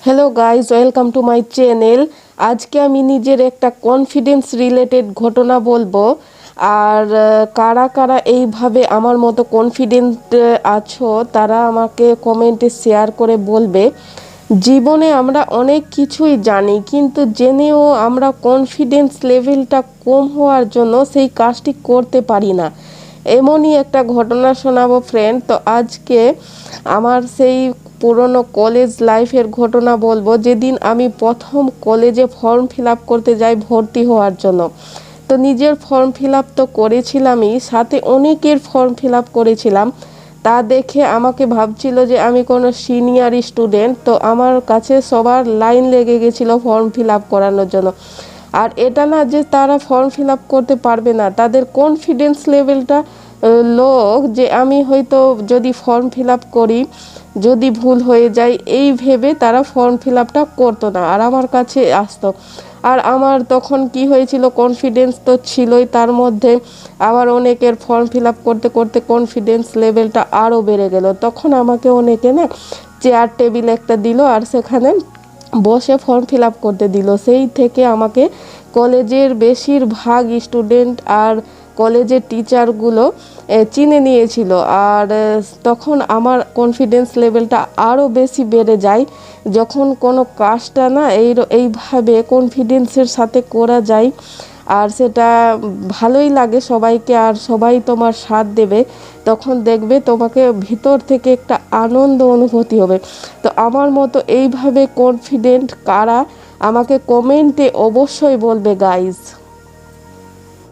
Hello guys, welcome to my channel. আজকে আমি নিজের একটা কনফিডেন্স রিলেটেড ঘটনা বলবো। আর কারা কারা এইভাবে আমার মতো কনফিডেন্ট আছো তারা আমাকে কমেন্টে শেয়ার করে বলবে। জীবনে আমরা অনেক কিছুই জানি, কিন্তু জেনেও আমরা কনফিডেন্স লেভেলটা কম হওয়ার জন্য সেই কাজটি করতে পারি না। এমনই একটা ঘটনা শোনাবো ফ্রেন্ড। তো আজকে আমার সেই পুরনো কলেজ লাইফের ঘটনা বলবো, যেদিন আমি প্রথম কলেজে ফর্ম ফিল আপ করতে যাই ভর্তি হওয়ার জন্য। তো নিজের ফর্ম ফিল আপ তো করেছিলামই, সাথে অনেকের ফর্ম ফিল আপ করেছিলাম। তা দেখে আমাকে ভাবছিল যে আমি কোনো সিনিয়র স্টুডেন্ট, তো আমার কাছে সবার লাইন লেগে গেছিলো ফর্ম ফিল আপ করানোর জন্য। আর এটা না যে তারা ফর্ম ফিল আপ করতে পারবে না, তাদের কনফিডেন্স লেভেলটা লোক, যে আমি হয়তো যদি ফর্ম ফিল আপ করি যদি ভুল হয়ে যায়, এই ভেবে তারা ফর্ম ফিল আপটা করতো না আর আমার কাছে আসতো। আর আমার তখন কি হয়েছিল, কনফিডেন্স তো ছিলই, তার মধ্যে আবার অনেকের ফর্ম ফিল আপ করতে করতে কনফিডেন্স লেভেলটা আরও বেড়ে গেল। তখন আমাকে অনেকে না চেয়ার টেবিল একটা দিল আর সেখানে বসে ফর্ম ফিল আপ করতে দিল। সেই থেকে আমাকে কলেজের বেশিরভাগ স্টুডেন্ট আর কলেজের টিচারগুলো চিনে নিয়েছিল। আর তখন আমার কনফিডেন্স লেভেলটা আরও বেশি বেড়ে যায় যখন কোনো কাজটা না এইভাবে কনফিডেন্সের সাথে করা যায়। আর সেটা ভালোই লাগে সবাইকে, আর সবাই তোমার সাথ দেবে, তখন দেখবে তোমাকে ভিতর থেকে একটা আনন্দ অনুভূতি হবে। তো আমার মতো এইভাবে কনফিডেন্ট কারা আমাকে কমেন্টে অবশ্যই বলবে গাইজ।